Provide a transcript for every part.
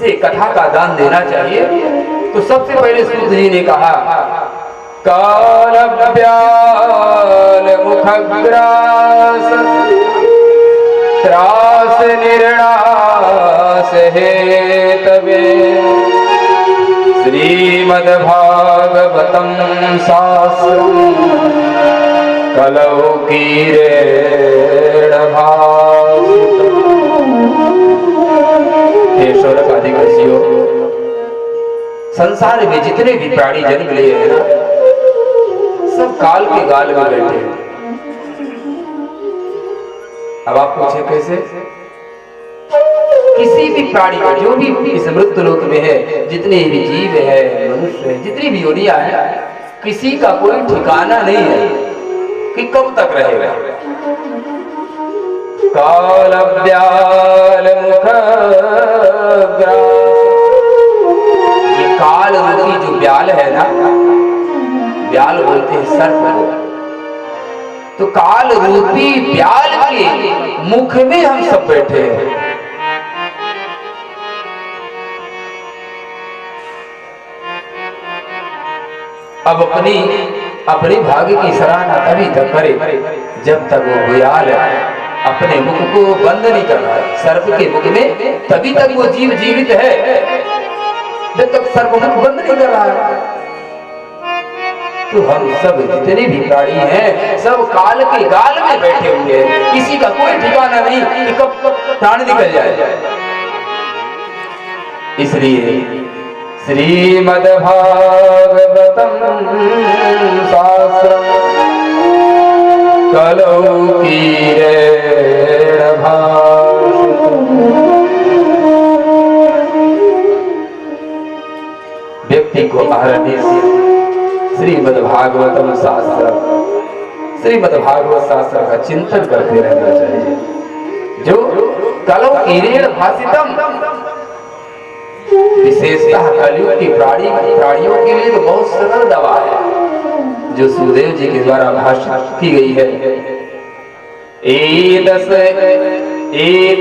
इसे कथा का दान देना चाहिए। तो सबसे पहले सूत जी ने कहा, काल व्याल मुखग्रास त्रास निर्णास हेतवे श्रीमद्भागवतम शास्त्रम कलौ कीरेण भासितम्। हे शौनक आदि ऋषियों, संसार में जितने भी प्राणी जन्म लिए हैं ना, सब काल के गाल में बैठे हैं। अब आप पूछे कैसे? किसी भी प्राणी का, जो भी इस मृत्यु लोक में है, जितने भी जीव है, मनुष्य है, जितनी भी योनियां हैं, किसी का कोई ठिकाना नहीं है कि कब तक रहेगा। काल व्याल मुखग्रास, ये काल रूपी जो व्याल है ना, व्याल बोलते हैं सर्प को, तो काल रूपी व्याल के मुख में हम सब बैठे हैं। अब अपने भाग्य की सराहना तभी तक करे जब तक वो व्याल अपने मुख को बंद नहीं कर रहा है सर्प के मुख में, तभी तक वो जीव जीवित है, जब तक सर्प मुख बंद नहीं कर रहा है। तो हम सब जितने भी प्राणी हैं, सब काल के गाल में बैठे हुए हैं, किसी का कोई ठिकाना नहीं कि कब प्राण निकल जाए। इसलिए श्रीमद्भागवतम शास्त्रम कलौ कीरेण भासितम्। व्यक्ति को आरण्य से श्रीमद्भागवतम शास्त्र, श्रीमद्भागवत शास्त्र का चिंतन करते रहना चाहिए, जो कलौ कीरेण भासितम्। विशेषतः कलयुग की प्राणियों के लिए तो बहुत सरल दवा है, जो सुखदेव जी के द्वारा भाषित की गई है।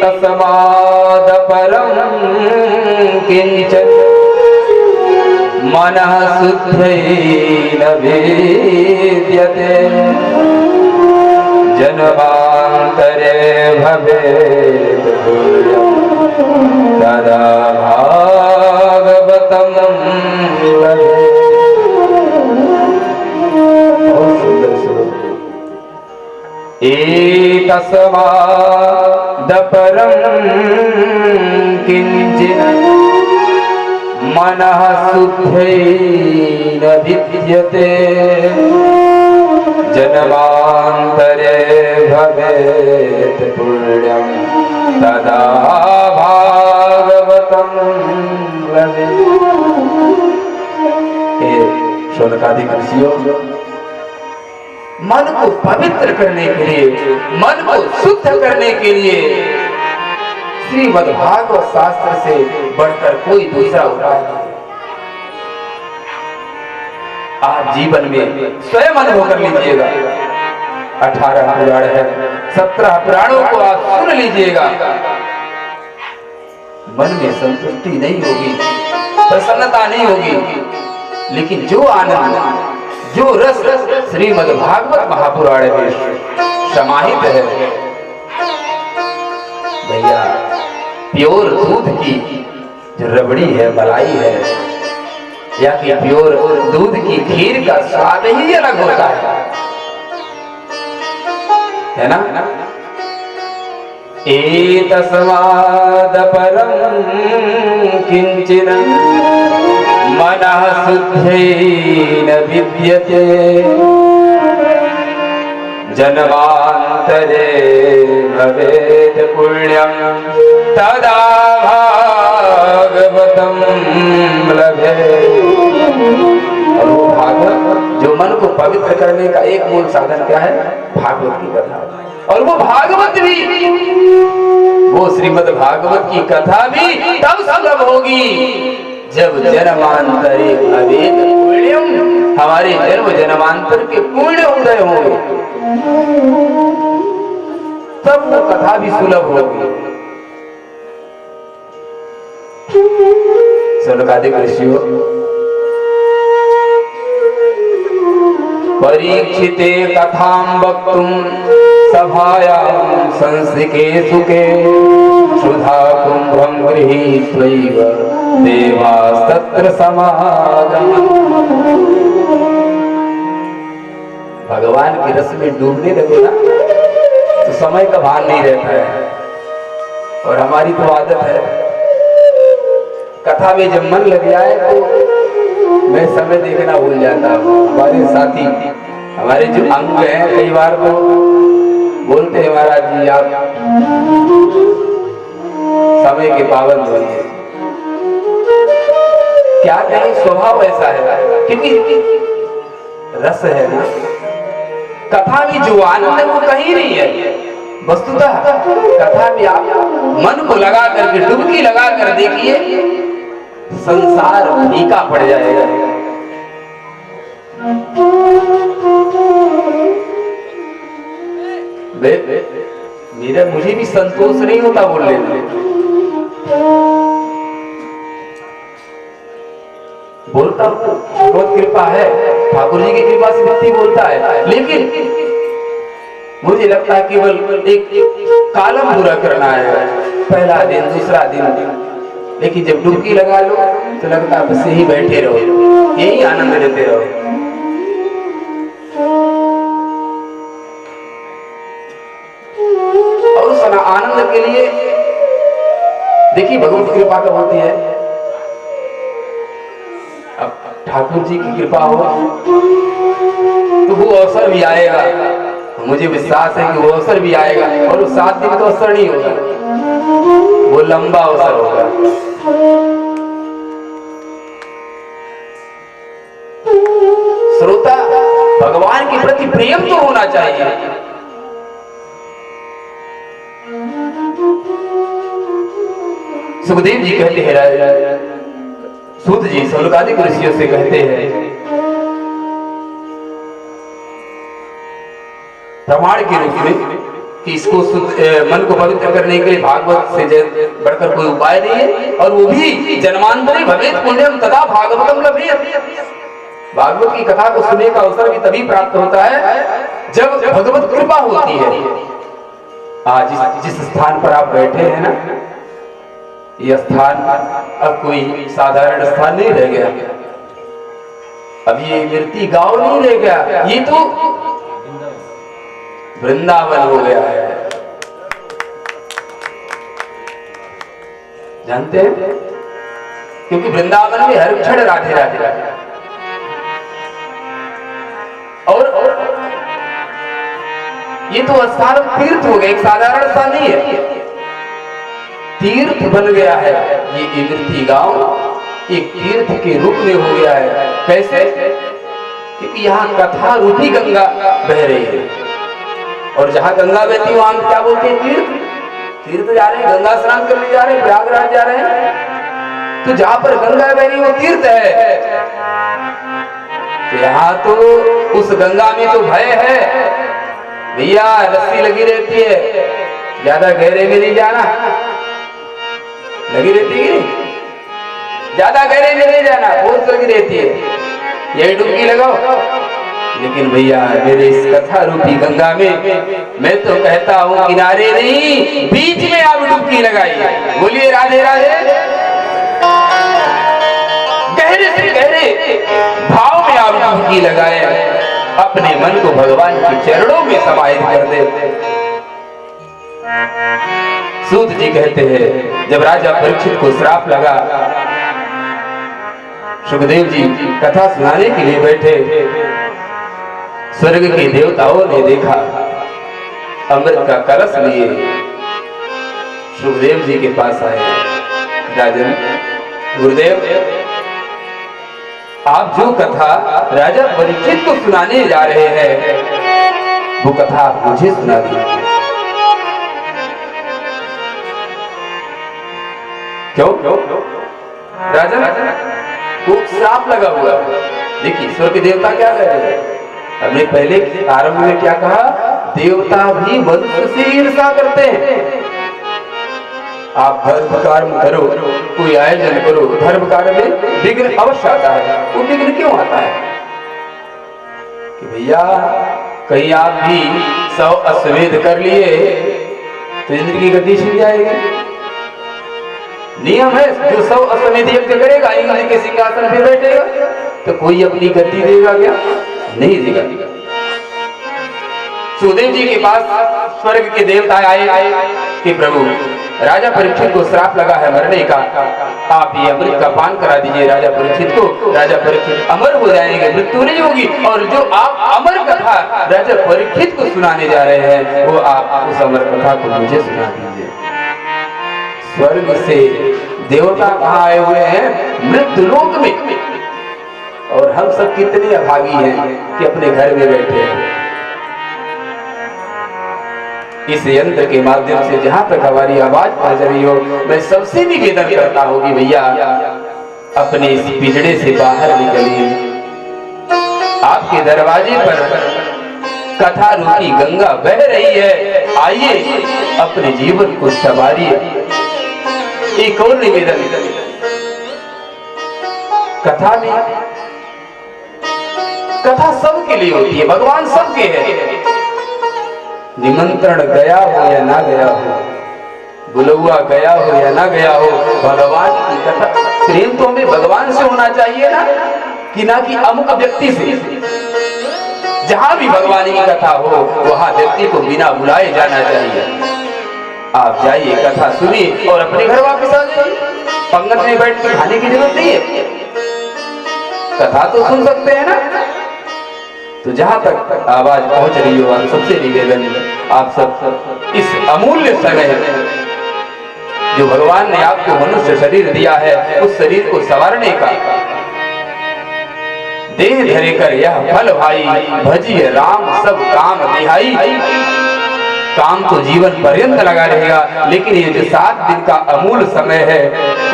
एतस्माद् परं किंचन मनः शुद्धेन विद्यते जन्मान्तरे भवेत् तदा भागवतम लभेत्। बहुत सुंदर श्लोक। एतस्माद् परं किंचित् मनः शुद्धेन विद्यते जन्मान्तरे भवेत् पुण्यं तदा भागवतम लभेत्। शौनकादि ऋषियों, मन को पवित्र करने के लिए, मन को शुद्ध करने के लिए श्रीमद्भागवत शास्त्र से बढ़कर कोई दूसरा उपाय नहीं। आप जीवन में स्वयं अनुभव कर लीजिएगा। 18 पुराण है, 17 पुराणों को आप सुन लीजिएगा। मन में संतुष्टि नहीं होगी, प्रसन्नता नहीं होगी, लेकिन जो आनंद, जो रस श्रीमद्भागवत महापुराण में समाहित है, भैया प्योर दूध की जो रबड़ी है, मलाई है, या कि प्योर दूध की खीर का स्वाद ही अलग होता है ना? एतस्माद् परं किंचित् मनः शुद्धेन विद्यते जन्मान्तरे भवेत् पुण्यं तदा भागवतम लभेत्। और वो भागवत जो मन को पवित्र करने का एक मूल साधन क्या है? भागवत की कथा। और वो भागवत भी, वो श्रीमद् भागवत की कथा भी तब सुलभ होगी जब जन्मांतरे भवेत् पुण्यम, हमारे जन्म जन्मांतर के पुण्य उदय होंगे, तब वो कथा भी सुलभ होगी। सनकादिक ऋषियों, परीक्षिते कथां वक्तुं सभायां संसिके सुखे क्षुधा कुंभं गृहीत्वैव देवास्तत्र समागमन्। भगवान के रस में डूबने लगो ना तो समय का भान नहीं रहता है। और हमारी तो आदत है, कथा में जब मन लग जाए तो मैं समय देखना भूल जाता हूँ। हमारे साथी, हमारे जो अंग हैं, कई बार तो बोलते हैं महाराज जी आप समय के पाबंद बनिए। क्या कहें, स्वभाव ऐसा है, क्योंकि रस है ना। कथा में जो आनंद है वो कहीं नहीं है। वस्तुतः कथा में आप मन को लगा करके डुबकी लगा कर देखिए, संसार फीका पड़ जाएगा। मेरा मुझे भी संतोष नहीं होता बोलने में। बोलता हूँ, बहुत कृपा है, ठाकुर जी की कृपा से व्यक्ति बोलता है, लेकिन मुझे लगता है केवल एक कालम पूरा करना है, पहला दिन दूसरा दिन। लेकिन जब डुबकी लगा लो तो लगता है बस यही बैठे रहो, यही आनंद लेते रहो। और उस आनंद के लिए देखिए भगवत कृपा कब होती है। अब ठाकुर जी की कृपा हो तो वो अवसर भी आएगा। मुझे विश्वास है कि वो अवसर भी आएगा, और वो 7 दिन तो अवसर नहीं होगा, वो लंबा अवसर होगा। श्रोता, भगवान के प्रति प्रेम तो होना चाहिए। सुखदेव जी कहते हैं, सूत जी सनकादिक ऋषियों से कहते हैं, प्रमाण के रूप में कि इसको मन को पवित्र करने के लिए भागवत से बढ़कर कोई उपाय नहीं है, और वो भी जन्मांतरे भवेत् पुण्यम तदा भागवतम लभेत्। भागवत की कथा को सुनने का अवसर भी तभी प्राप्त होता है जब भगवत कृपा होती है। आज जिस स्थान पर आप बैठे हैं ना, यह स्थान अब कोई साधारण स्थान नहीं रह गया। अब ये मृत्यु गांव नहीं रह गया, ये तो वृंदावन हो गया है। जानते हैं, क्योंकि वृंदावन में हर क्षण राधे राधे राधे। और ये तो स्थान तीर्थ हो गया, एक साधारण स्थान नहीं है, तीर्थ बन गया है। ये मृत्यु गांव एक तीर्थ के रूप में हो गया है। कैसे? क्योंकि यहाँ कथा रूपी गंगा बह रही है, और जहां गंगा बहती वहां क्या बोलते हैं? तीर्थ। तीर्थ जा रहे हैं, गंगा स्नान करने जा रहे हैं, प्रयागराज जा रहे हैं, तो जहां पर गंगा बह रही वो तीर्थ है। तो यहाँ तो उस गंगा में तो भय है भैया, रस्सी लगी रहती है, ज्यादा गहरे में नहीं जाना। लगी रहती है, ज्यादा गहरे में नहीं जाना, बहुत लगी रहती है, यही डुबकी लगाओ। लेकिन भैया मेरे इस कथा रूपी गंगा में मैं तो कहता हूँ किनारे नहीं, बीच में आप डुबकी लगाइए। बोलिए राधे राधे। गहरे से गहरे भाव में आप डुबकी लगाए, अपने मन को भगवान के चरणों में समाहित कर दे। सूत जी कहते हैं, जब राजा परीक्षित को श्राप लगा, सुखदेव जी कथा सुनाने के लिए बैठे, स्वर्ग के देवताओं ने देखा, अमृत का कलश लिए सुखदेव जी के पास आए। राजन, गुरुदेव, आप जो कथा राजा परीक्षित को सुनाने जा रहे हैं, वो कथा आप मुझे सुना दीजिए। क्यों? राजन, वो श्राप लगा हुआ है। देखिए स्वर्ग देवता क्या कह रहे हैं, हमने पहले आरंभ में क्या कहा, देवता भी मनुष्य से ईर्ष्या करते हैं। आप धर्म कर्म करो, कोई आयोजन करो, धर्म कार्य में विघ्न अवश्य आता है। वो विघ्न क्यों आता है कि भैया कहीं आप भी 100 अश्वमेध कर लिए तो इंद्र की गद्दी छिन जाएगी। नियम है, जो 100 अश्वमेध यज्ञ करेगा इंद्र के सिंहासन पे बैठेगा। तो कोई अपनी गद्दी देगा क्या? नहीं देगा। सुखदेव जी के पास स्वर्ग के देवता आए कि प्रभु राजा परीक्षित को श्राप लगा है मरने का, आप ये अमृत का पान करा दीजिए राजा परीक्षित को। राजा परीक्षित अमर हो जाएंगे, मृत्यु नहीं होगी। और जो आप अमर कथा राजा परीक्षित को सुनाने जा रहे हैं वो आप उस अमर कथा को मुझे सुना दीजिए। स्वर्ग से देवता कहाँ आए हुए हैं? मृत्यु लोक में। और हम सब कितने अभागी हैं कि अपने घर में बैठे हैं। इस यंत्र के माध्यम से जहां तक हमारी आवाज पहुंच रही हो, मैं सबसे निवेदन करता हूं कि भैया अपने इस पिंजड़े से बाहर निकलिए। आपके दरवाजे पर कथा रूपी गंगा बह रही है, आइए अपने जीवन को संवारिए। एक और निवेदन, कथा सबके लिए होती है, भगवान सबके है। निमंत्रण गया हो या ना गया हो, बुलौआ गया हो या ना गया हो, भगवान की कथा। प्रेम तो हमें भगवान से होना चाहिए ना कि अमुक व्यक्ति से। जहां भी भगवान की कथा हो वहां व्यक्ति को बिना बुलाए जाना चाहिए। आप जाइए, कथा सुनिए और अपने घर वापस आ जाइए। पंगत में बैठ के खाने की जरूरत नहीं है, कथा तो सुन सकते हैं ना। तो जहां तक आवाज पहुंच रही हो, आप सबसे निवेदन, आप सब इस अमूल्य समय जो भगवान ने आपको मनुष्य शरीर दिया है, उस शरीर को संवारने का देह धरे कर यह फल भाई, भजिए राम सब काम दिहाई। काम तो जीवन पर्यंत लगा रहेगा, लेकिन ये जो 7 दिन का अमूल्य समय है,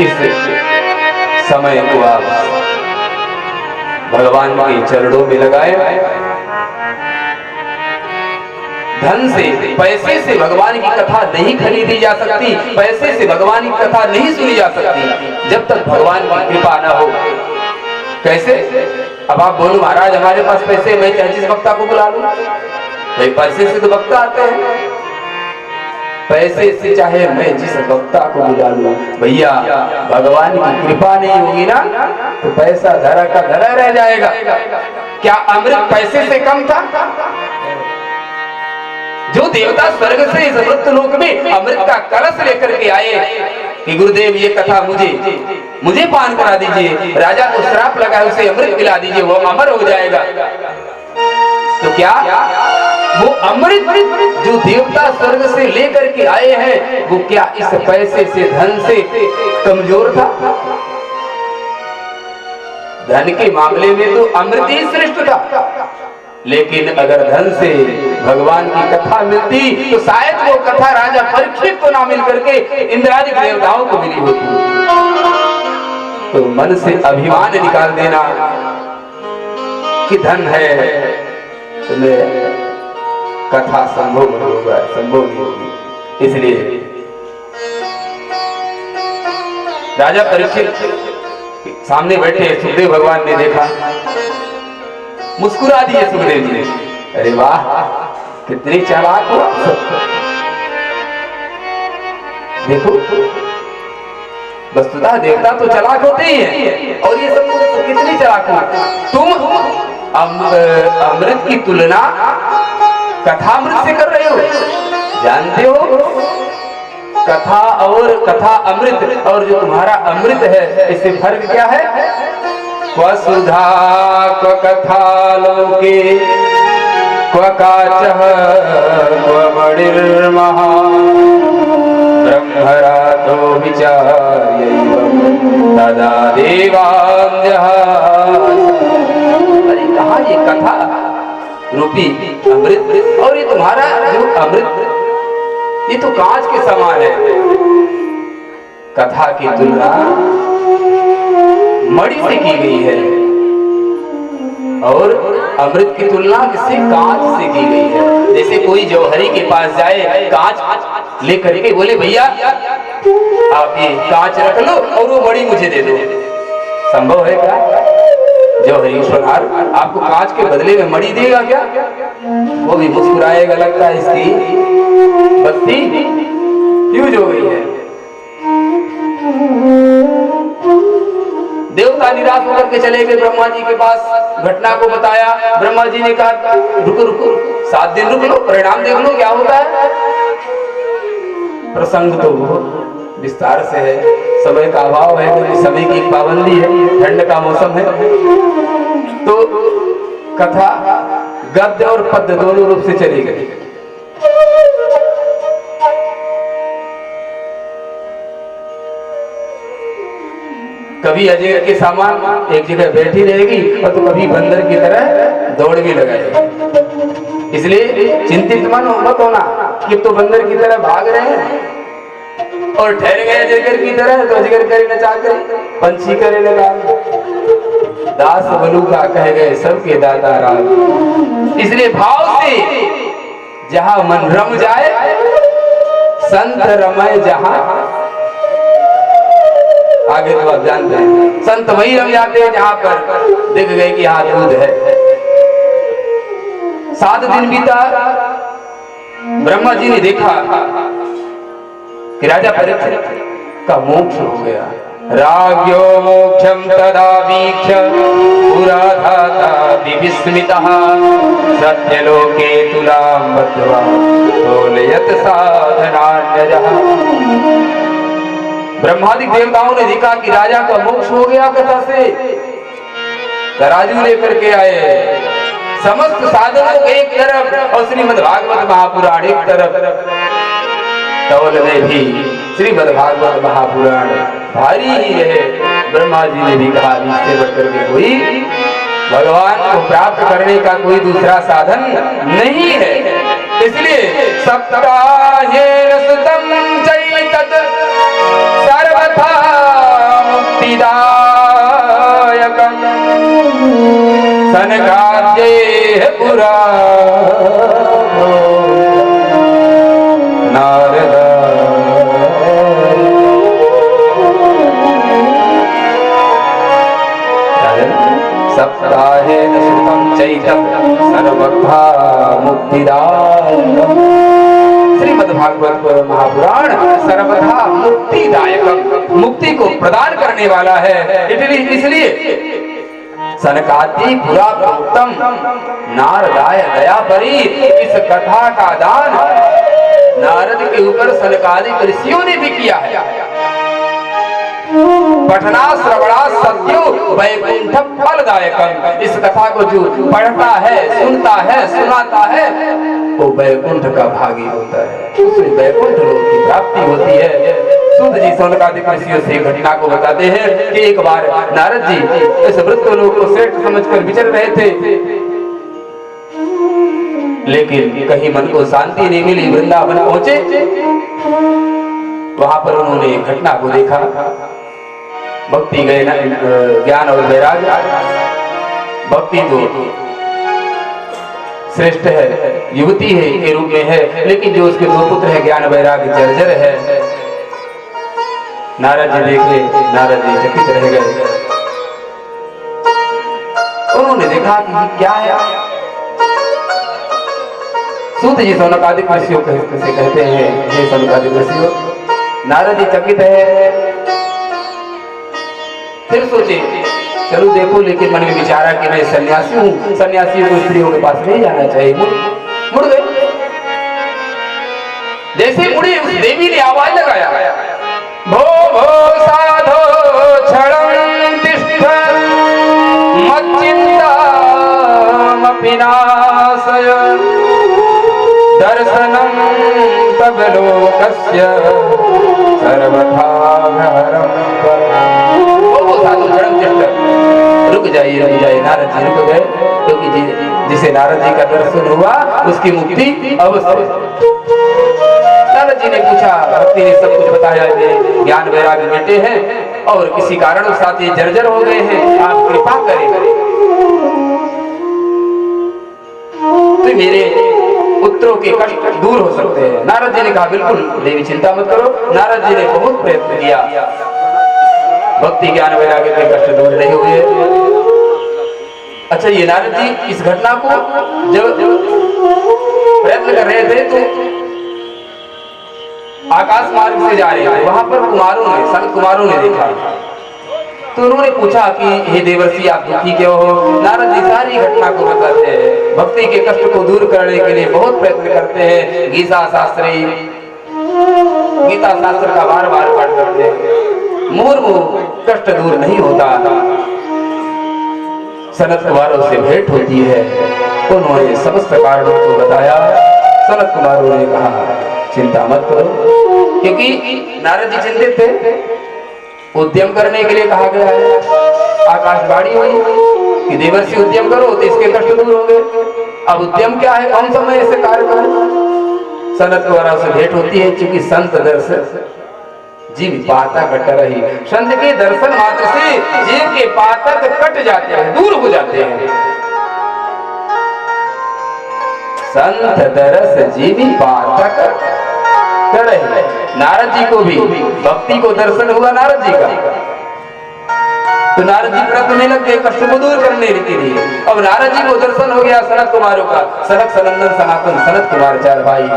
इस समय को आप भगवान के चरणों में लगाए। धन से, पैसे से भगवान की कथा नहीं खरीदी जा सकती, पैसे से भगवान की कथा नहीं सुनी जा सकती जब तक भगवान की कृपा न हो। कैसे? अब आप बोलो महाराज हमारे पास पैसे, मैं चाहे जिस वक्ता को बुला लूं। भाई पैसे से तो वक्ता आते हैं, पैसे से चाहे मैं जिस वक्ता को बुला लूं, भैया भगवान की कृपा नहीं होगी ना तो पैसा धरा का धरा रह जाएगा। क्या अमृत पैसे से कम था? जो देवता स्वर्ग से इस मृत्यु लोक में अमृत का कलश लेकर के आए कि गुरुदेव ये कथा मुझे पान करा दीजिए, राजा को श्राप लगा उसे अमृत पिला दीजिए, वो अमर हो जाएगा। तो क्या वो अमृत जो देवता स्वर्ग से लेकर के आए हैं वो क्या इस पैसे से, धन से कमजोर था? धन के मामले में तो अमृत ही श्रेष्ठ था, लेकिन अगर धन से भगवान की कथा मिलती तो शायद वो कथा राजा परीक्षित को ना मिल करके इंद्रादि देवताओं को मिली होती। तो मन से अभिमान निकाल देना कि धन है तो कथा संभव नहीं होगा, संभव नहीं होगी। इसलिए राजा परीक्षित सामने बैठे सुखदेव भगवान ने देखा, मुस्कुरा दिए सुखदेव जी। अरे वाह कितनी चालाक हो। देखो वस्तुतः देवता तो चालाक होते ही हैं, और ये सब तो कितनी चालाक हो। तुम अमृत की तुलना कथामृत से कर रहे हो। जानते हो कथा और कथा अमृत और जो तुम्हारा अमृत है इससे फर्क क्या है? वसुधा क्व कथा लोके क्व काचः क्व मणिर्महा ब्रह्मराधो विचार्यैव तदा देवान्यः। अरे कहाँ ये कथा रूपी अमृत और ये तुम्हारा जो अमृत, ये तो कांच के समान है। कथा की तुलना मणि से की गई है और अमृत की तुलना किससे? कांच से की गई है। जैसे कोई जौहरी के पास जाए, कांच लेकर के बोले भैया आप ये कांच रख लो और वो मणि मुझे दे दो। संभव है क्या? जो हरीश्वर आपको कांच के बदले में मणि देगा क्या? वो भी मुस्कुराएगा, लगता है इसकी बत्ती फ्यूज हो गई है। देवता निराश होकर के चले गए ब्रह्मा जी के पास, घटना को बताया। ब्रह्मा जी ने कहा रुको रुको 7 दिन रुक लो, परिणाम देख लो क्या होता है। प्रसंग तो विस्तार से है, समय का अभाव है, क्योंकि समय की एक पाबंदी है, ठंड का मौसम है। तो कथा गद्य और पद्य दोनों रूप से चली गई। कभी अजगर के सामान एक जगह बैठी रहेगी और तो कभी बंदर की तरह दौड़ भी लगाएगी। इसलिए चिंतित मत होना कि तो बंदर की तरह भाग रहे हैं और ठहर गए अजगर की तरह, तो अजगर करे न चाह करे, पंछी करे न दास बलू का कह गए सबके दाता राम। इसलिए भाव से जहां मन रम जाए, संत रमय जहां, आगे तो आप जानते हैं, संत वही रम जाते हैं जहां पर देख गए कि यहाँ दूध है। 7 दिन बीता, ब्रह्मा जी ने देखा कि राजा परीक्षित का मोक्ष हो गया। राज्यो मोक्षम तदा वीक्ष्य पुराधाता विस्मितः सत्यलोके तुलां बद्ध्वा तोलयत् साधनान्यजः। ब्रह्मादिक देवताओं ने देखा कि राजा का मोक्ष हो गया कथा से। तराजू लेकर के आए, समस्त साधनों एक तरफ और श्रीमद् भागवत महापुराण एक तरफ। तौल में भी श्रीमद् भागवत महापुराण भारी ही है। ब्रह्मा जी ने भी कहा इससे बढ़कर के कोई भगवान को प्राप्त करने का कोई दूसरा साधन नहीं है। इसलिए सप्ताहेन सुतम चैतत सर्वथा मुक्तिदायकम् सनकाद्ये पुरा नारद। सप्ताहेन सुतम चैतत सर्वथा मुक्तिदायकम्। श्रीमद् भागवत महापुराण सर्वथा मुक्तिदायक, मुक्ति को प्रदान करने वाला है। इसलिए सनकादि पुरा प्रोक्तम नारदाय दया परी, इस कथा का दान नारद के ऊपर सनकादि ऋषियों ने भी किया है। पठना श्रवणा सत्यो वैकुंठ फलदायकम। इस कथा को जो पढ़ता है, सुनता है, सुनाता है, वो वैकुंठ का भागी होता है, उसमें वैकुंठ लोक की प्राप्ति होती है। सूत जी सौनकादिक ऋषियों से घटना को बताते हैं कि एक बार नारद जी इस वृत्तलोक को श्रेष्ठ समझकर विचर रहे थे, लेकिन कहीं मन को शांति नहीं मिली। वृंदावन पहुंचे, वहां पर उन्होंने एक घटना को देखा। भक्ति गए ज्ञान और वैराग्य, भक्ति तो श्रेष्ठ है, युवती है के रूप में है, लेकिन जो उसके 2 पुत्र है ज्ञान वैराग्य जर्जर है। नारद जी देखे, नारद जी चकित रह गए। उन्होंने देखा कि क्या है। सूत जी सौनकादिक ऋषियों से कहते हैं, हे सौनकादिक ऋषियों, नारद जी चकित है। फिर सोचे चलो देखो, लेकिन मन में विचारा कि मैं सन्यासी हूँ, सन्यासियों को स्त्रियों के पास नहीं जाना चाहिए। मुड़ गए। जैसे मुड़े, उस देवी ने आवाज लगाया, भो भो साधो क्षणं तिष्ठ मच्चिन्तामपि नाशय दर्शनं तव लोकस्य सर्वथा हरं। रुक जाइए, रुक जाइए। नारद जी रुक गए, क्योंकि जिसे नारद जी का दर्शन हुआ उसकी मुक्ति अवश्य। नारद जी ने पूछा, भक्ति ने सब कुछ बताया, ज्ञान वैराग्य बेटे हैं और किसी कारण साथ ये जर्जर हो गए हैं, आप कृपा करें। तो मेरे पुत्रों के कष्ट दूर हो सकते हैं। नारद जी ने कहा बिल्कुल देवी चिंता मत करो। नारद जी ने बहुत प्रयत्न किया, भक्ति ज्ञान वैराग्य के कष्ट दूर नहीं हुए। अच्छा, ये नारद जी इस घटना को जब प्रयत्न कर रहे थे तो आकाश मार्ग से जा रहे थे, वहां पर संत कुमारों ने देखा, तो उन्होंने पूछा कि हे देवर्षि, आप दुखी क्यों हो? नारद जी सारी घटना को बताते हैं, भक्ति के कष्ट को दूर करने के लिए बहुत प्रयत्न करते हैं। गीता शास्त्र का बार बार पाठ करते हैं, मुहुर्मुहु कष्ट दूर नहीं होता। सनत कुमारों से भेंट होती है, उन्होंने समस्त कारणों को बताया। सनत कुमारों ने कहा चिंता मत करो, क्योंकि नारद जी चिंतित थे, उद्यम करने के लिए कहा गया है। आकाशवाणी हुई कि देवर्षि उद्यम करो तो इसके कष्ट दूर होंगे। अब उद्यम क्या है, कौन समय ऐसे कार्य करें? सनत कुमारों से भेंट होती है, क्योंकि संत दर्शन जीव पातक कट रही। संत के दर्शन मात्र से जीव के पातक कट जाते हैं, दूर हो जाते हैं। संत दरस जीवी पातक कर रहे। नारद जी को भी भक्ति को दर्शन हुआ नारद जी का, तो नारद जी प्रयत्न में लग गए कष्ट को दूर करने के लिए। अब नारद जी को दर्शन हो गया सनत कुमारों का। सनक सनंदन सनातन सनत कुमार चार भाई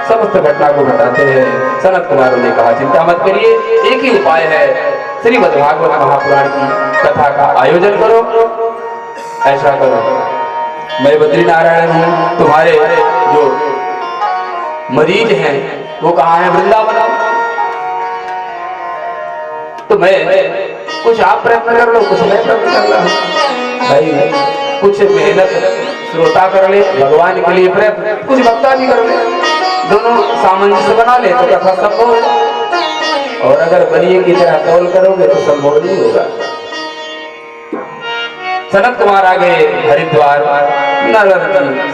समस्त घटना को बताते हैं। सनत कुमारों ने कहा चिंता मत करिए, एक ही उपाय है, श्रीमद् भागवत महापुराण की कथा का आयोजन करो। ऐसा करो, मैं बद्री नारायण हूँ, तुम्हारे जो मरीज हैं वो कहाँ है? वृंदावन। तो मैं कुछ आप प्रयत्न कर लो, कुछ मैं प्रयत्न कर रहा हूँ। भाई कुछ मेहनत श्रोता कर ले भगवान के लिए प्रयत्न, कुछ भक्ता भी कर ले, दोनों सामंजस्य बना ले तो कथा संभव है। और अगर बलिए की तरह तौल करोगे तो संभव नहीं होगा। सनत कुमार आ गए हरिद्वार। नारद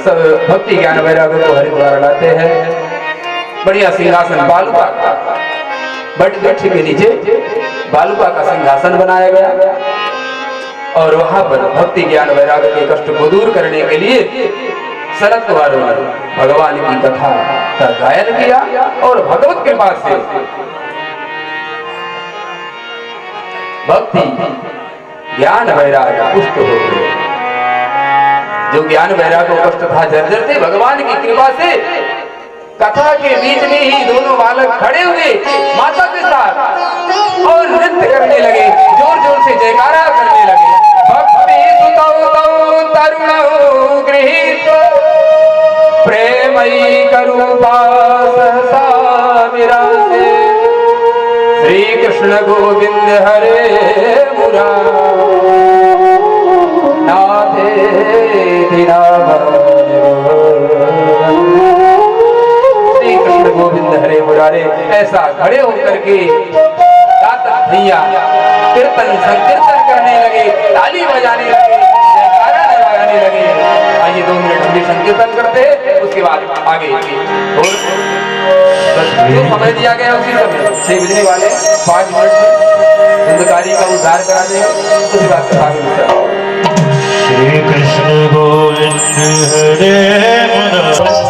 सब भक्ति ज्ञान वैराग्य को हरिद्वार लाते हैं। बढ़िया सिंहासन बालुका का, बट वृक्ष के नीचे बालुका का सिंहासन बनाया गया, और वहां पर भक्ति ज्ञान वैराग्य के कष्ट को दूर करने के लिए सनत कुमारों ने भगवान की कथा का गायन किया, और भगवत कृपा से भक्ति ज्ञान वैराग्य पुष्ट हो गए। जो ज्ञान वैराग्य को कष्ट था जर्जर थे, भगवान की कृपा से कथा के बीच में ही दोनों बालक खड़े हुए माता के साथ और नृत्य करने लगे, जोर जोर से जयकारा करने लगे। भक्ति सुतौ तरुणौ गृहीत प्रेमयी करूपा सहसा विराजे। श्री कृष्ण गोविंद हरे मुरारे नाथे गोविंद हरे मुरारे। ऐसा खड़े होकर के भैया कीर्तन संकीर्तन करने लगे, ताली बजाने लगे, जयकारा लगाने लगे। आइए 2 मिनट हम भी संकीर्तन करते, उसके बाद आगे और जो समय दिया गया उसी समय 6 बजने वाले 5 मिनट में अंधकारी का उद्धार करा देंगे, उसके बाद आगे। श्री कृष्ण गोविंद हरे मुरारे।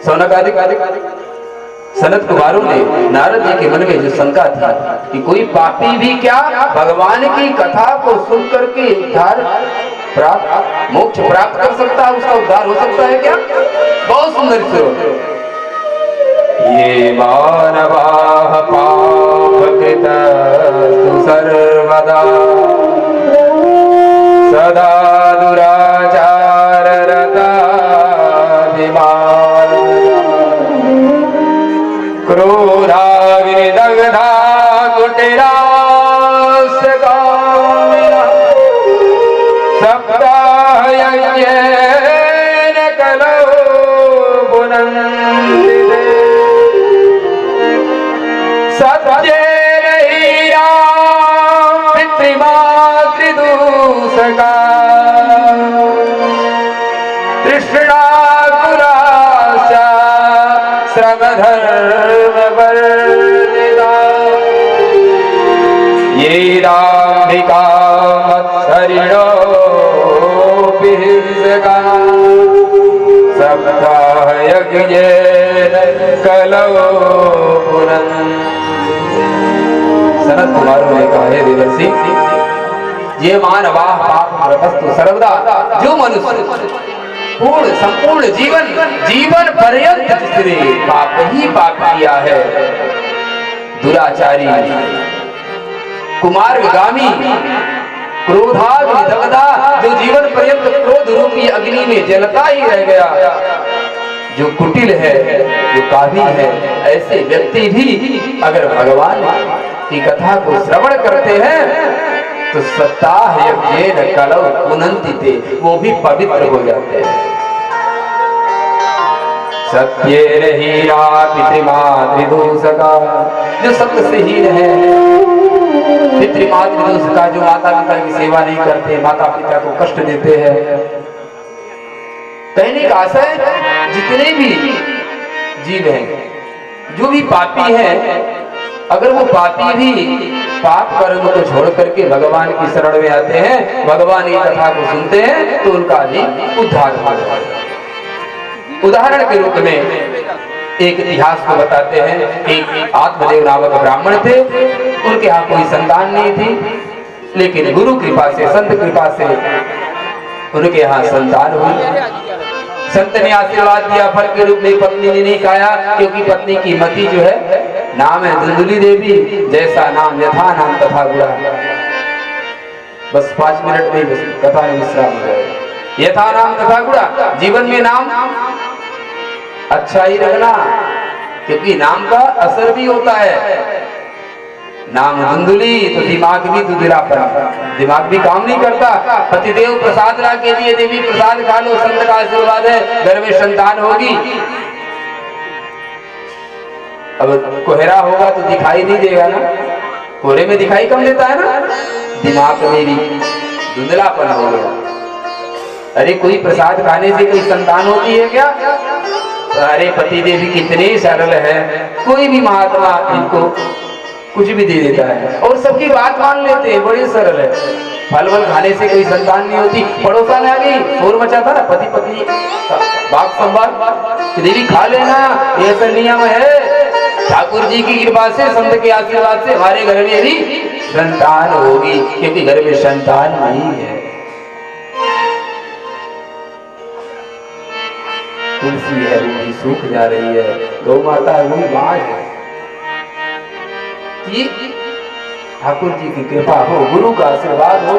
सौनक आदि सनत कुमारों ने नारद जी के मन में जो शंका थी कि कोई पापी भी क्या भगवान की कथा को सुन करके उद्धार प्राप्त मोक्ष प्राप्त कर सकता है, उसका उद्धार हो सकता है क्या? बहुत सुंदर श्लोक। ये मानवाः पापकृतस्तु सर्वदा सदा दुराचाररता क्रोधाग्निदग्धा कुटिलास्यकामिनः सप्ताहयज्ञेन कलौ पुनन्ति ते सत्येन हीरा पितृमातृदूषका तृष्णाकुलाशा श्रमधर्मवर्जिता ये दाम्भिका मत्सरिणोऽपि हिंसका सप्ताहयज्ञेन कलौ पुनन्ति। सनत कुमारों ने कहा, हे देवर्षि, ये मानवाः पापकृतस्तु सर्वदा, जो मनुष्य पूर्ण संपूर्ण जीवन पर्यंत जिसने पाप ही पाप किया है, दुराचारी, कुमार्गामी, क्रोधाग्नि दग्धा, जो जीवन पर्यंत क्रोध रूपी अग्नि में जलता ही रह गया, जो कुटिल है, जो कामी है, ऐसे व्यक्ति भी अगर भगवान की कथा को श्रवण करते हैं तो सप्ताह यज्ञेन कलौ पुनन्ति ते, वो भी पवित्र हो जाते हैं। सत्येन हीरा पितृमातृदूषका, जो सत्य से हीन है, पितृमातृदूषका, जो माता पिता की सेवा नहीं करते, माता पिता को कष्ट देते हैं। कहने का आशय, जितने भी जीव हैं, जो भी पापी हैं, अगर वो पापी भी पाप कर्म को छोड़ करके भगवान की शरण में आते हैं, भगवान की कथा को सुनते हैं, तो उनका भी उद्धार हो जाता है। उदाहरण के रूप में एक इतिहास को बताते हैं। एक आत्मदेव नामक ब्राह्मण थे, उनके यहाँ कोई संतान नहीं थी, लेकिन गुरु कृपा से, संत कृपा से उनके यहाँ संतान हुई। संत ने आशीर्वाद दिया, फल के रूप में पत्नी ने नहीं खाया, क्योंकि पत्नी की मति जो है, नाम है धुंधुली देवी, जैसा नाम यथा नाम तथा गुणा। बस 5 मिनट में बस कथा में विश्राम हो जाएगा। यथा नाम तथा गुणा, जीवन में नाम अच्छा ही रखना, क्योंकि नाम का असर भी होता है। नाम धुंधुली तो दिमाग भी धुंधलापन, दिमाग भी काम नहीं करता। पतिदेव प्रसाद ला के लिए, देवी प्रसाद खा लो, संत का आशीर्वाद है, घर में संतान होगी। अब कोहरा होगा तो दिखाई नहीं देगा ना, कोहरे में दिखाई कम देता है ना, दिमाग में भी धुंधलापन हो गया। अरे कोई प्रसाद खाने से कोई संतान होती है क्या? अरे पति देवी कितने सरल है, कोई भी महात्मा इनको कुछ भी दे देता है और सबकी बात मान लेते हैं, बड़े सरल है। फल वल खाने से कोई संतान नहीं होती। पड़ोसा में आ गई, शोर मचा था ना, पति पत्नी बाग संवाद, देवी खा लेना, ये सब नियम है। ठाकुर जी की कृपा से, संत के आशीर्वाद से हमारे घर में भी संतान होगी, क्योंकि घर में संतान नहीं है। तुलसी है, वो भी सूख जा रही है, गौ माता है, वो बाज है। ठाकुर जी की कृपा हो, गुरु का आशीर्वाद हो,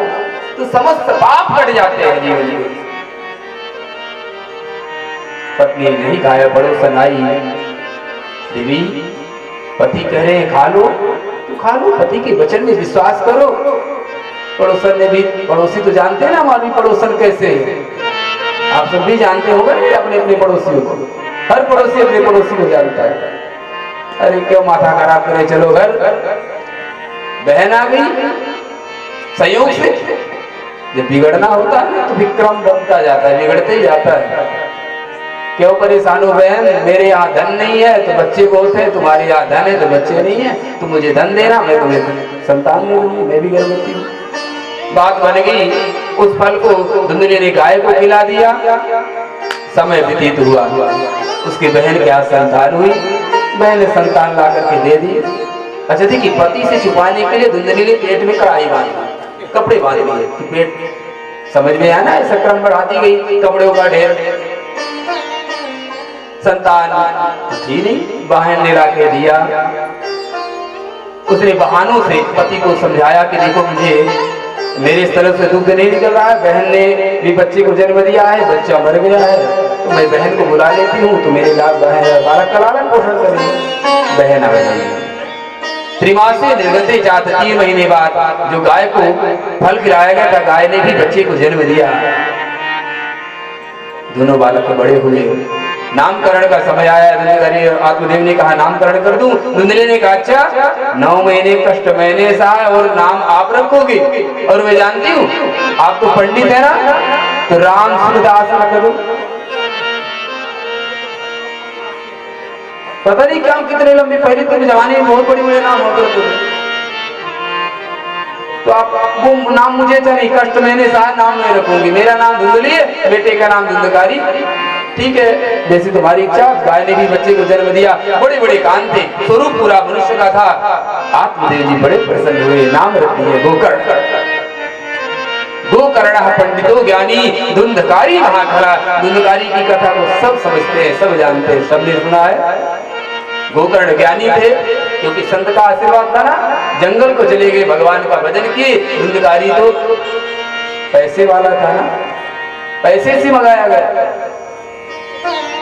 तो समस्त पाप कट जाते हैं जीवन में। पत्नी नहीं खाया, पड़ोसन आई, देवी पति कह रहे हैं खा लो तो खा लो, पति के वचन में विश्वास करो। पड़ोसन ने भी, पड़ोसी तो जानते हैं ना हमारी पड़ोसन कैसे है, आप सब भी जानते होंगे अपने अपने पड़ोसियों को, हर पड़ोसी अपने पड़ोसी को जानता है। अरे क्यों माथा खराब करे, चलो घर। बहन आ गई, संयोग से जब बिगड़ना होता है तो विक्रम बनता जाता है, बिगड़ते ही जाता है। क्यों परेशान हो बहन, मेरे यहाँ धन नहीं है तो बच्चे बहुत है, तुम्हारे यहाँ धन है तो बच्चे नहीं है, तुम मुझे धन देना, मैं तुम्हें संतान दे दूंगी, मैं भी गर्भवती हूँ। बात बन गई। उस फल को धुंधली ने गाय को खिला दिया, समय व्यतीत हुआ, उसकी बहन के हाथ संतान हुई, बहन ने संतान ला करके दे दी। अच्छा देखिए, पति से छुपाने के लिए धुंधली ने पेट में कढ़ाई बांधी, कपड़े बांध लिए कि पेट समझ में आना है, संक्रमण बढ़ाती गई, कपड़ों का ढेर। संतान थी नहीं, बहन ने ला के दिया। उसने बहानों से पति को समझाया कि देखो मुझे मेरे इस तरफ से दूध नहीं निकल रहा है, बहन ने भी बच्चे को जन्म दिया है, बच्चा मर गया है, तो मैं बहन को बुला लेती हूँ, तो मेरे लाभ बालक का लालन पोषण करेंगे। बहन आ गई। त्रिमासे निर्गते जात, 3 महीने बाद जो गाय को फल खिलाया गया था, गाय ने भी बच्चे को जन्म दिया। दोनों बालक बड़े हुए, नामकरण का समय आया। आत्मदेव ने कहा नामकरण कर दूं। धुंधली ने कहा अच्छा, 9 महीने कष्ट मैंने सहा और नाम आप रखोगे, और मैं जानती हूँ आप तो पंडित है ना, तो राम सुरदास रख दो। पता नहीं क्या कितने लंबे, पहले तो जमाने में बहुत बड़े बड़े नाम होते थे, तो आप वो नाम मुझे तो नहीं, कष्ट मैंने सहा, नाम नहीं रखूंगी, मेरा नाम धुंधली है, बेटे का नाम धुंधकारी। ठीक है, जैसी तुम्हारी इच्छा। गाय ने भी बच्चे को जन्म दिया। बड़े बड़े कान थे, स्वरूप पूरा मनुष्य का था। आत्मदेव जी बड़े प्रसन्न हुए, नाम रख दिए गोकर्ण। गोकर्ण पंडितो ज्ञानी धुंधकारी महाखला। धुंधकारी की कथा को सब समझते हैं, सब जानते हैं, सबने सुना है। गोकर्ण ज्ञानी थे, क्योंकि संत का आशीर्वाद था ना, जंगल को चले गए, भगवान का भजन किए। धुंधकारी तो पैसे वाला था ना, पैसे से मंगाया गया,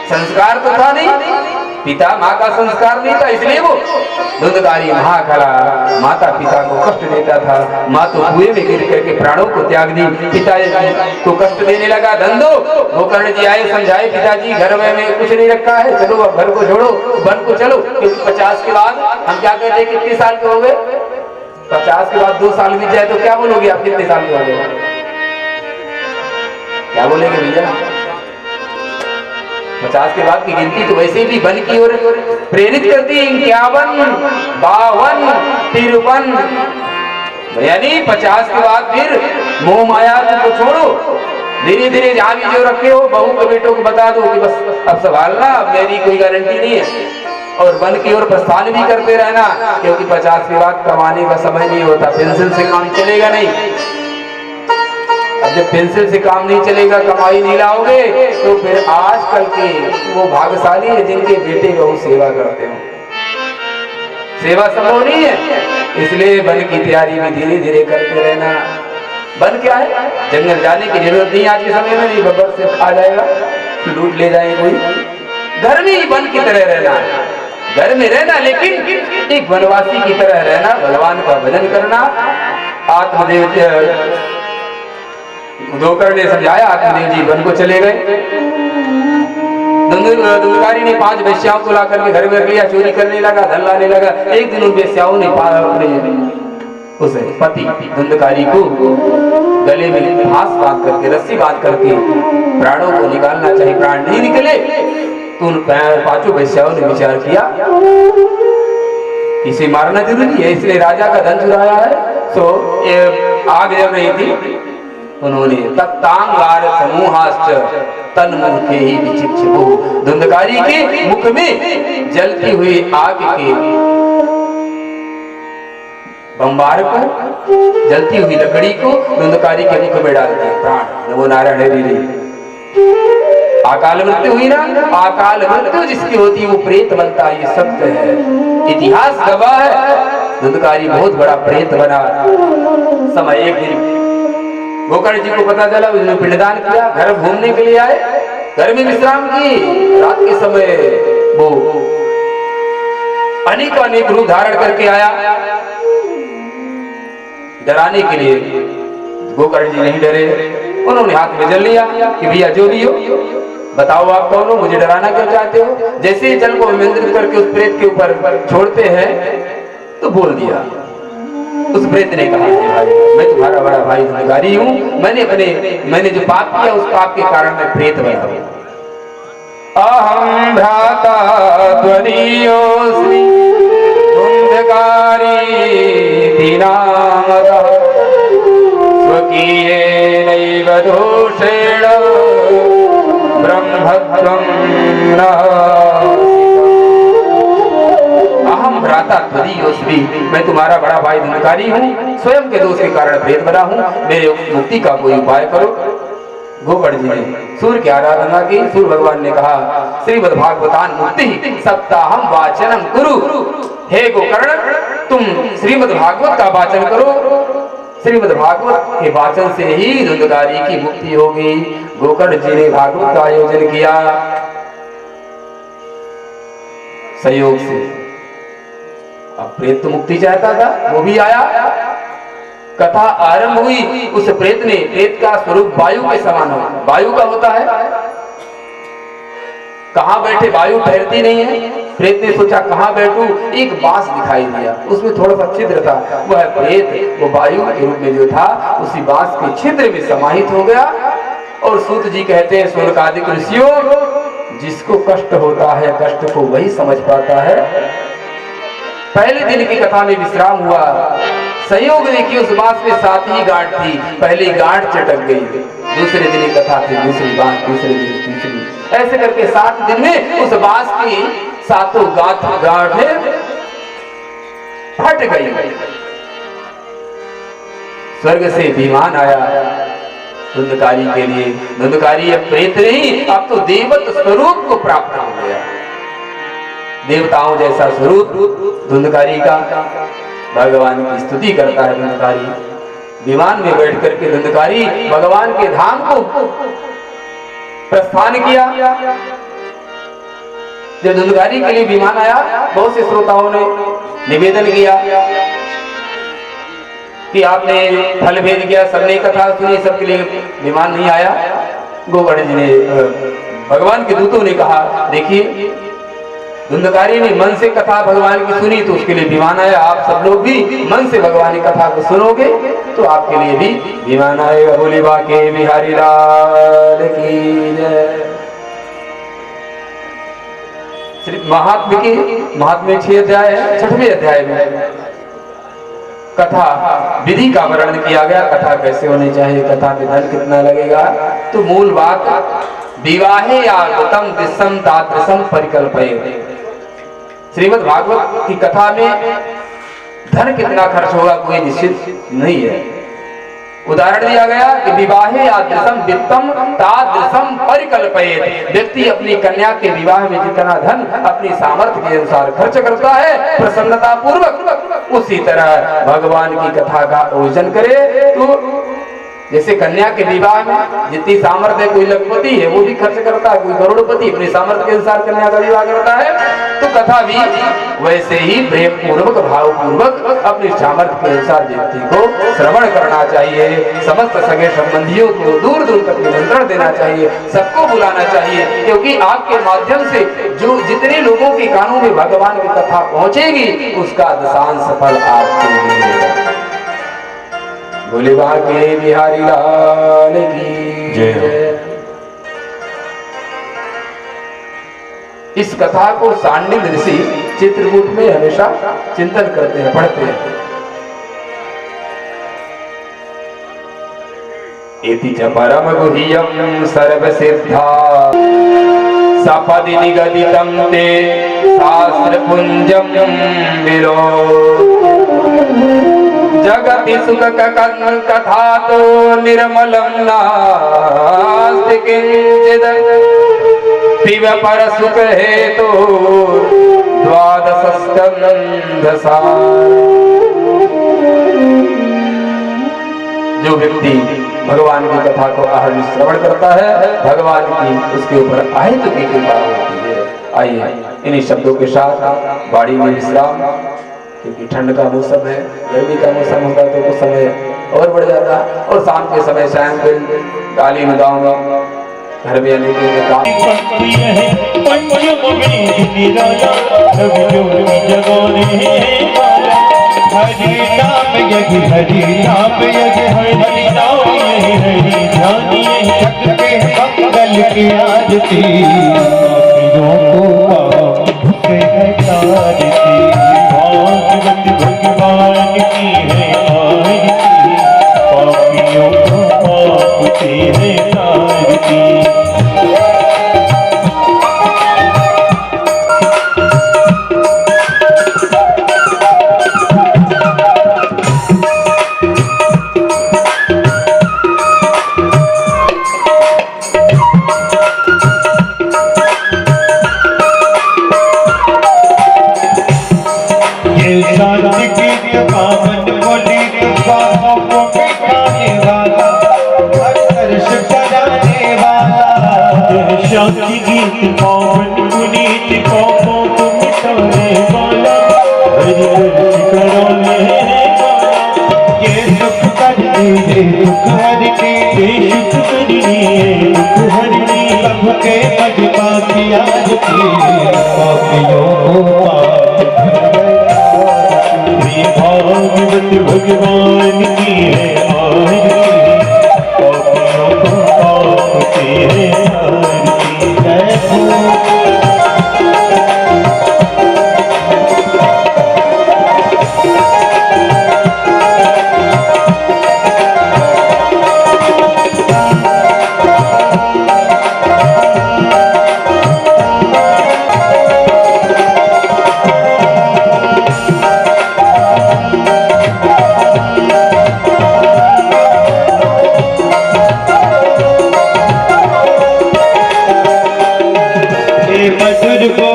संस्कार तो था नहीं, पिता माँ का संस्कार नहीं था, इसलिए वो धुंधकारी महाखला माता पिता को कष्ट देता था। माँ तो कुएं में गिर करके प्राणों को त्याग दी, पिता को कष्ट देने लगा। धंधो गोकर्ण जी आए, समझाए पिताजी घर में कुछ नहीं रखा है, चलो अब घर को छोड़ो, वन को चलो, क्योंकि 50 के बाद हम क्या कहते हैं, कितने साल के हो गए? 50 के बाद 2 साल बीत जाए तो क्या बोलोगे आप, कितने साल के हो गए? क्या बोलेंगे भैया? 50 के बाद की गिनती तो वैसे भी वन की ओर प्रेरित करती है। 51, 52, 53, यानी 50 के बाद फिर मोह माया को छोड़ो, धीरे धीरे जहां भी जो रखे हो, बहू के बेटों को बता दो कि बस अब संभालना, अब मेरी कोई गारंटी नहीं है। और वन की ओर प्रस्थान भी करते रहना, क्योंकि 50 के बाद कमाने का समय नहीं होता, पेंशन से काम चलेगा नहीं। अब जब पेंसिल से काम नहीं चलेगा, कमाई नहीं लाओगे, तो फिर आजकल के वो भाग्यशाली है जिनके बेटे बहू सेवा करते हो। सेवा संभव नहीं है, इसलिए वन की तैयारी भी धीरे धीरे करते रहना। वन क्या है, जंगल जाने की जरूरत नहीं आज के समय में, नहीं बब्बर से खा जाएगा, लूट ले जाए कोई। घर में ही वन की तरह रहना है, घर में रहना, लेकिन एक वनवासी की तरह रहना, भगवान का भजन करना। आत्मदेव गोकर्ण ने समझाया, आत्मदेव जी वन को चले गए। धुंधकारी ने 5 वेश्याओं को ला करके घर में रख लिया, चोरी करने लगा, धन लाने लगा। एक दिन उन वेश्याओं ने उसे पति धुंधकारी को गले में फांस बांध करके, रस्सी बांध करके प्राणों को निकालना चाहिए, प्राण नहीं निकले तो उन 5 वेश्याओं ने विचार किया इसे मारना जरूरी है, इसलिए राजा का धन चुराया है। तो आग जल रही थी, उन्होंने तत्तांगार समूहाश्च तन्मुखे ही विचिक्षिपो, धुंधकारी के मुख में जलती हुई आग के बंबार को, जलती हुई लकड़ी को धुंधकारी के मुख में डाल दिया। प्राण नमो नारायण हरि। अकाल मृत्यु हुई ना, अकाल मृत्यु जिसकी होती है वो प्रेत बनता है, ये सत्य है, इतिहास गवाह है। धुंधकारी बहुत बड़ा प्रेत बना। समय एक दिन गोकर्ण जी को पता चला, उसने पिंडदान किया, घर घूमने के लिए आए, घर में विश्राम की। रात के समय वो अनेक रूप धारण करके आया, डराने के लिए। गोकर्ण जी नहीं डरे, उन्होंने हाथ में जल लिया कि भैया जो भी हो बताओ आप कौन हो, मुझे डराना क्यों चाहते हो। जैसे ही जल को अभिमंत्रित करके उस प्रेत के ऊपर छोड़ते हैं तो बोल दिया। उस प्रेत ने कहा, भाई मैं तुम्हारा बड़ा भाई धुंधकारी हूँ, मैंने जो पाप किया उस पाप के कारण मैं प्रेत बना हूँ। अहम भ्राता त्वदीयोऽस्मि धुंधकारी दीनामतः स्वकीयेनैव दोषेण ब्रह्म भद्रं न अहम भ्राता त्वदीयोऽस्मि, मैं तुम्हारा बड़ा भाई धुंधकारी हूँ, स्वयं के दोष के कारण प्रेत बना हूँ, मेरे मुक्ति का कोई उपाय करो। गोकर्ण जी ने सूर्य की आराधना की। सूर्य भगवान ने कहा, श्रीमद् भागवतान मुक्ति सप्ताहम वाचनम कुरु। हे गोकर्ण, तुम श्रीमद् भागवत का वाचन करो, श्रीमद् भागवत के वाचन से ही धुंधकारी की मुक्ति होगी। गोकर्ण जी ने भागवत का आयोजन किया सहयोग से। अब प्रेत तो मुक्ति चाहता था, वो भी आया, कथा आरंभ हुई। उस प्रेत ने, प्रेत का स्वरूप वायु के समान है, वायु का होता है, कहां बैठे, वायु ठहरती नहीं है। प्रेत ने सोचा कहां बैठूं, एक बांस दिखाई दिया, उसमें थोड़ा सा छिद्र था, वह प्रेत वो वायु के रूप में जो था उसी बांस के छिद्र में समाहित हो गया। और सूत जी कहते हैं, शौनकादिक ऋषियों, जिसको कष्ट होता है कष्ट को वही समझ पाता है। पहले दिन की कथा में विश्राम हुआ, संयोग देखिए उस बांस में 7 ही गांठ थी, पहली गांठ चटक गई, दूसरे दिन की कथा थी, दूसरी बांस, दूसरे दिन तीसरी, ऐसे करके 7 दिन में उस बांस की 7 गांठें फट गई। स्वर्ग से विमान आया धुंधकारी के लिए। धुंधकारी अब प्रेत नहीं, अब तो देवत स्वरूप को प्राप्त हो गया, देवताओं जैसा स्वरूप धुंधकारी का। भगवान की स्तुति करता है धुंधकारी, विमान में बैठ करके धुंधकारी भगवान के धाम को प्रस्थान किया। जब धुंधकारी के लिए विमान आया, बहुत से श्रोताओं ने निवेदन किया कि आपने फल भेद किया, सबने कथा सुनी, सबके लिए विमान नहीं आया। गोकर्ण जी ने, भगवान के दूतों ने कहा, देखिए धुंधकारी ने मन से कथा भगवान की सुनी तो उसके लिए विमान आया, आप सब लोग भी मन से भगवान की कथा को सुनोगे तो आपके लिए भी विमान आएगा। बोले बाके बिहारी लाल की जय। श्री महात्म्य की, महात्म्य 6 अध्याय है, 6वें अध्याय में कथा विधि का वर्णन किया गया, कथा कैसे होनी चाहिए, कथा में धन कितना लगेगा। तो मूल बात, विवाहे यागतम दिशम तादृशम परिकल्पये। श्रीमद् भागवत की कथा में धन कितना खर्च होगा कोई निश्चित नहीं है। उदाहरण दिया गया कि विवाहे यादृशम वित्तम तादृशम परिकल्पयेत्। व्यक्ति अपनी कन्या के विवाह में जितना धन अपनी सामर्थ्य के अनुसार खर्च करता है प्रसन्नता पूर्वक, उसी तरह भगवान की कथा का आयोजन करे। तो जैसे कन्या के विवाह में जितनी सामर्थ्य है, कोई लखपति है वो भी खर्च करता है, कोई करोड़पति अपने सामर्थ्य के अनुसार कन्या का विवाह करता है, तो कथा भी वैसे ही प्रेम पूर्वक भाव पूर्वक अपने सामर्थ्य के अनुसार व्यक्ति को श्रवण करना चाहिए। समस्त सगे संबंधियों को दूर दूर तक निमंत्रण देना चाहिए, सबको बुलाना चाहिए, क्योंकि आपके माध्यम से जो जितने लोगों के कानों में भगवान की कथा पहुंचेगी उसका दशांश फल आपको मिलेगा। बोले बाके बिहारी लाल की जय। इस कथा को सांडिल्य ऋषि चित्रकूट में हमेशा चिंतन करते हैं, पढ़ते हैं। इति च परम गुह्यं सर्व सिद्धा सपदि निगदितं ते शास्त्र पुंजं विलो। जगति सुख कथा तो निर्मलं नास्ति किंचित्। पिब पर सुख हेतु द्वादश स्कंधसार। जो व्यक्ति भगवान की कथा को आहरण श्रवण करता है, भगवान की उसके ऊपर अहेतु की कृपा होती है। आइए इन्हीं शब्दों के साथ बाड़ी में विश्राम, क्योंकि ठंड का मौसम है, गर्मी का मौसम होता है तो कुछ समय और बढ़ जाता है। और शाम के समय सायंकाल काली में गाँव में घर में आने के काम हरि नाम यज्ञ हरि नाम यज्ञ हरि नाम हरि जानिए जग के मंगल की आरती। से है आरती भागवत भगवान की है आरती। पापियों को पाप से है आरती। जाति गीत पावन पुनीत पापों को मिटाने वाला हरि हरि कराने ये सुख करनी ये दुख हरनी ये सुख करनी ये दुख हरनी सबके महिमा की आरती पापियों को पाप ये भागवत भगवान की है आरती पापियों को पाप की है आरती जय हो।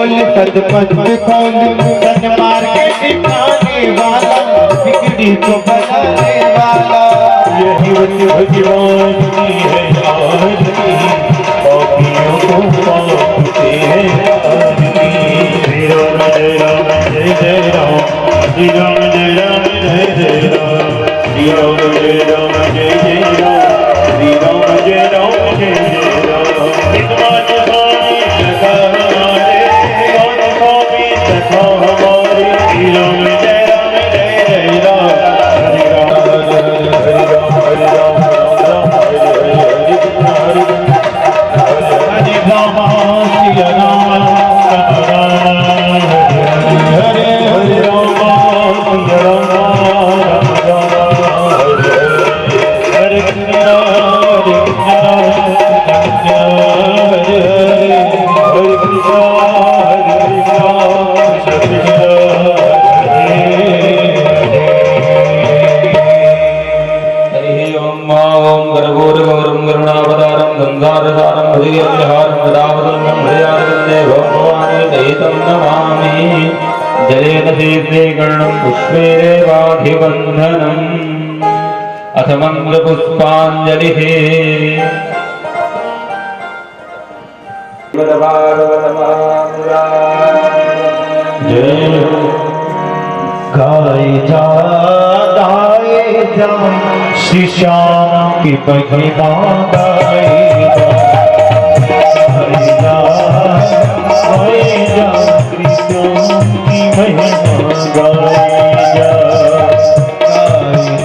सदपंथ खोल सन मार के दिखाने वाला बिगड़ी को बनाने वाला यही भगवान की है आरती पापियों को पाप से है आरती श्री राम जय राम जय जय राम श्री राम जय राम जय जय राम श्री राम जय राम जय जय राम श्री राम जय राम जय जय राम पुष्पेरेवाभिवन्दनम् अथ मन्त्रपुष्पाञ्जलिः गाए जा श्री श्याम की महिमा गाए जा श्री श्याम की महिमा गाए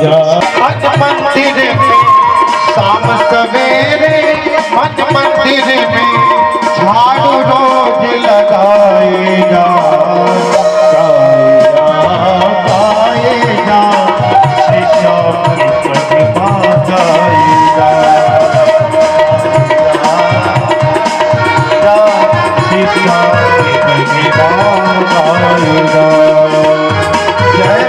जा मठ मंदिर में शाम सवेरे मठ मंदिर में झाड़ू रोज लगाएगा गाएगा श्री श्याम की महिमा गाएगा श्री श्याम की महिमा गाएगा जय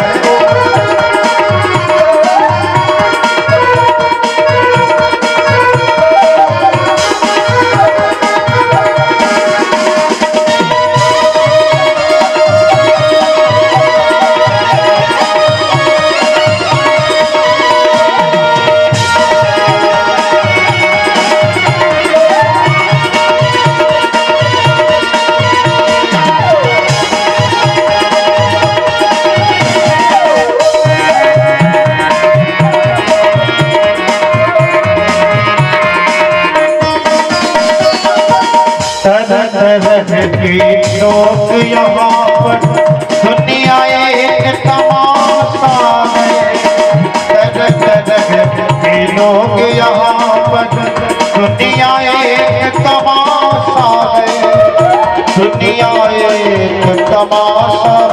लोग यहाँ पर दुनिया एक तमाशा है लोग यहाँ पर दुनिया एक तमाशा है दुनिया एक तमाशा